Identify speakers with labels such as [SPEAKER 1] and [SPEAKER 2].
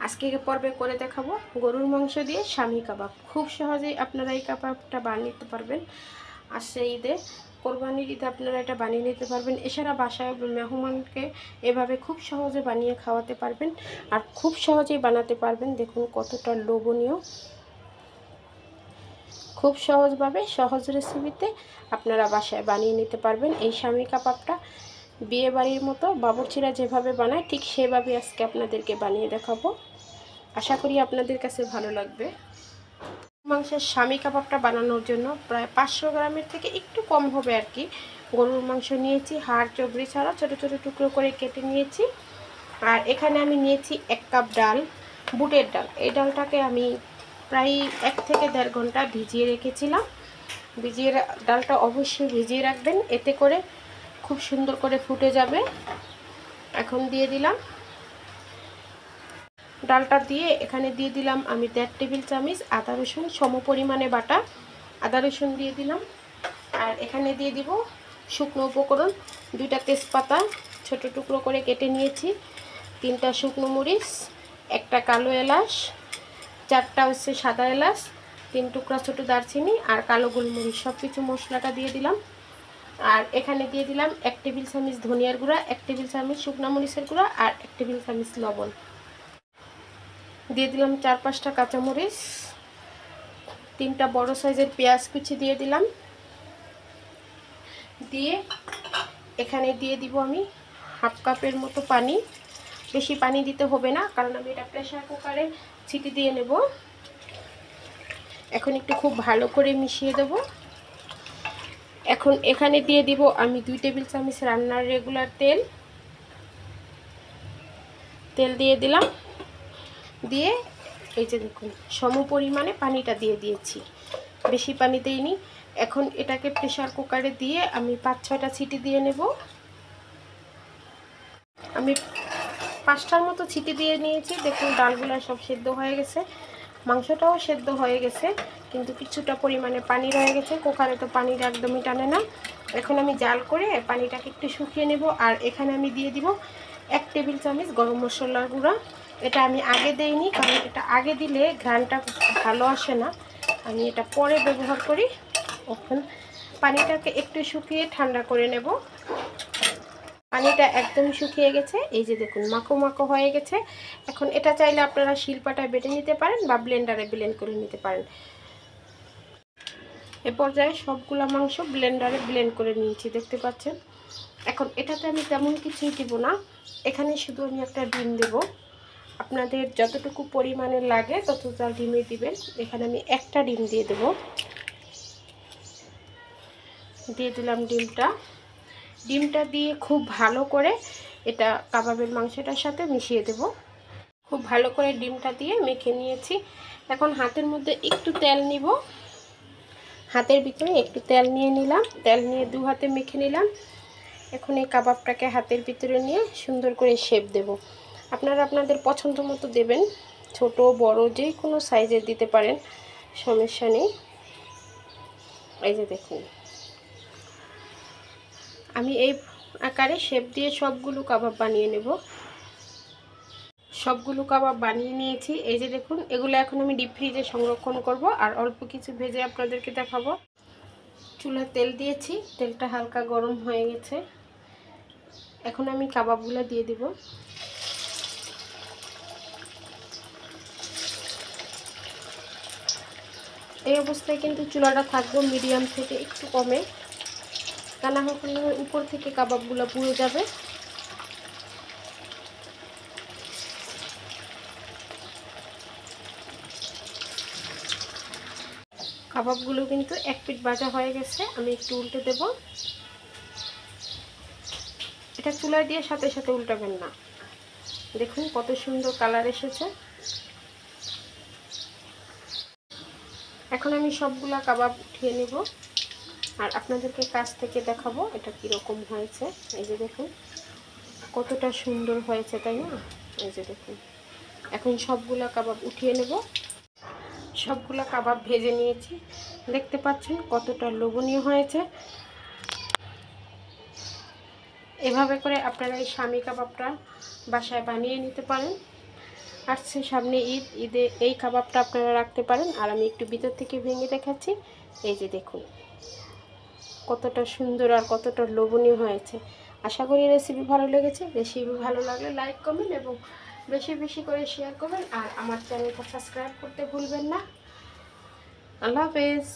[SPEAKER 1] আজকে পর্বে করে দেখাবো গরুর মাংস দিয়ে শামী কাবাব। খুব সহজেই আপনারা এই কাবাবটা বানিয়ে নিতে পারবেন। আর সেই ঈদে, কোরবানির ঈদে আপনারা এটা বানিয়ে নিতে পারবেন। এছাড়া বাসায় মেহমানকে এভাবে খুব সহজে বানিয়ে খাওয়াতে পারবেন আর খুব সহজেই বানাতে পারবেন। দেখুন কতটা লোভনীয়, খুব সহজভাবে সহজ রেসিপিতে আপনারা বাসায় বানিয়ে নিতে পারবেন এই শামী কাবাবটা। বিয়ে বাড়ির মতো বাবুর্চিরা যেভাবে বানায় ঠিক সেভাবে আজকে আপনাদেরকে বানিয়ে দেখাবো। আশা করি আপনাদের কাছে ভালো লাগবে। মাংসের শামী কাবাবটা বানানোর জন্য প্রায় 500 গ্রামের থেকে একটু কম হবে আর কি গরুর মাংস নিয়েছি। হাড় চবড়ি ছাড়া ছোটো ছোটো টুকরো করে কেটে নিয়েছি। আর এখানে আমি নিয়েছি 1 কাপ ডাল, বুটের ডাল। এই ডালটাকে আমি প্রায় 1 থেকে 1.5 ঘন্টা ভিজিয়ে রেখেছিলাম। ডালটা অবশ্যই ভিজিয়ে রাখবেন, এতে করে খুব সুন্দর করে ফুটে যাবে। এখন দিয়ে দিলাম ডালটা, দিয়ে এখানে দিয়ে দিলাম আমি 1.5 টেবিল চামচ আদা রসুন সম পরিমাণে বাটা আদা রসুন দিয়ে দিলাম। আর এখানে দিয়ে দিব শুকনো উপকরণ, 2টা তেজপাতা ছোট টুকরো করে কেটে নিয়েছি, 3টা শুকনো মরিচ, 1টা কালো এলাচ, 4টা হচ্ছে সাদা এলাচ, 3 টুকরা ছোট দারচিনি আর কালো গোলমরিচ। সব কিছু মশলাটা দিয়ে দিলাম। আর এখানে দিয়ে দিলাম 1 টেবিল চামচ ধনিয়ার গুঁড়া, 1 টেবিল চামচ শুকনো মরিচের গুঁড়া আর 1 টেবিল চামচ লবণ। দিয়ে দিলাম 4-5টা কাঁচামরিচ, 3টা বড় সাইজের পেঁয়াজ কুচি দিয়ে দিলাম। দিয়ে এখানে দিয়ে দিব আমি 1/2 কাপের মতো পানি। বেশি পানি দিতে হবে না, কারণ আমি এটা প্রেসার কুকারে সিটি দিয়ে নেব। এখন একটু খুব ভালো করে মিশিয়ে দেব। এখন এখানে দিয়ে দিব আমি 2 টেবিল চামচ রান্নার রেগুলার তেল দিয়ে দিলাম। দিয়ে এই যে দেখুন সম পরিমাণে পানিটা দিয়ে দিয়েছি, বেশি পানি দেইনি। এখন এটাকে প্রেসার কুকারে দিয়ে আমি 5-6টা সিটি দিয়ে নেব। আমি 5টার মতো সিটি দিয়ে নিয়েছি। দেখুন ডালগুলো সব সেদ্ধ হয়ে গেছে, মাংসটাও সেদ্ধ হয়ে গেছে, কিন্তু কিছুটা পরিমাণে পানি রয়ে গেছে। কুকারে তো পানিটা একদমই টানে না। এখন আমি জাল করে পানিটাকে একটু শুকিয়ে নেব। আর এখানে আমি দিয়ে দিব 1 টেবিল চামচ গরম মশলার গুঁড়া। এটা আমি আগে দেইনি, কারণ এটা আগে দিলে ঘ্রাণটা ভালো আসে না, আমি এটা পরে ব্যবহার করি। এখন পানিটাকে একটু শুকিয়ে ঠান্ডা করে নেব। পানিটা একদম শুকিয়ে গেছে, এই যে দেখুন মাখো মাখো হয়ে গেছে। এখন এটা চাইলে আপনারা শিলপাটায় বেটে নিতে পারেন বা ব্লেন্ডারে ব্লেন্ড করে নিতে পারেন। এ পর্যায়ে সবগুলা মাংস ব্লেন্ডারে ব্লেন্ড করে নিয়েছি, দেখতে পাচ্ছেন। এখন এটাতে আমি তেমন কিছুই দিব না, এখানে শুধু আমি একটা ডিম দেব। আপনাদের যতটুকু পরিমাণে লাগে ততটা ডিমে দিবেন। এখানে আমি একটা ডিম দিয়ে দেব। দিয়ে দিলাম ডিমটা দিয়ে খুব ভালো করে এটা কাবাবের মাংসটার সাথে মিশিয়ে দেব। খুব ভালো করে ডিমটা দিয়ে মেখে নিয়েছি। এখন হাতের মধ্যে একটু তেল নিব, হাতের ভিতরে একটু তেল নিয়ে নিলাম, তেল নিয়ে 2 হাতে মেখে নিলাম। এখন এই কাবাবটাকে হাতের ভিতরে নিয়ে সুন্দর করে শেপ দেব। আপনারা আপনাদের পছন্দ মতো দেবেন, ছোট বড় যে কোনো সাইজের দিতে পারেন, সমস্যা নেই। এই যে দেখুন আমি এই আকারে শেপ দিয়ে সবগুলো কাবাব বানিয়ে নেব। সবগুলো কাবাব বানিয়ে নিয়েছি, এই যে দেখুন। এগুলো এখন আমি ডিপ ফ্রিজে সংরক্ষণ করব আর অল্প কিছু ভেজে আপনাদেরকে দেখাবো। চুলায় তেল দিয়েছি, তেলটা হালকা গরম হয়ে গেছে। এখন আমি কাবাবগুলো দিয়ে দিব। এই অবস্থায় কিন্তু চুলাটা থাকবো মিডিয়াম থেকে একটু কমে, তা না হলে উপর থেকে কাবাবগুলো পুড়ে যাবে। কাবাবগুলো কিন্তু 1 পিঠ ভাজা হয়ে গেছে, আমি একটু উল্টে দেব। এটা চুলায় দিয়ে সাথে সাথে উল্টাবেন না। দেখুন কত সুন্দর কালার এসেছে। এখন আমি সবগুলা কাবাব উঠিয়ে নেব আর আপনাদেরকে কাছ থেকে দেখাবো এটা কীরকম হয়েছে। এই যে দেখুন কতটা সুন্দর হয়েছে, তাই না? এই যে দেখুন এখন সবগুলা কাবাব উঠিয়ে নেব। সবগুলা কাবাব ভেজে নিয়েছি, দেখতে পাচ্ছেন কতটা লোভনীয় হয়েছে। এভাবে করে আপনারা এই শামী কাবাবটা বাসায় বানিয়ে নিতে পারেন। আসছে সামনে ঈদ, ঈদে এই কাবাবটা আপনারা রাখতে পারেন। আর আমি একটু ভিতর থেকে ভেঙে দেখাচ্ছি। এই যে দেখুন কতটা সুন্দর আর কতটা লোভনীয় হয়েছে। আশা করি রেসিপি ভালো লেগেছে। রেসিপি ভালো লাগলে লাইক করবেন এবং বেশি বেশি করে শেয়ার করবেন। আর আমার চ্যানেলটা সাবস্ক্রাইব করতে ভুলবেন না। আল্লাহ হাফেজ।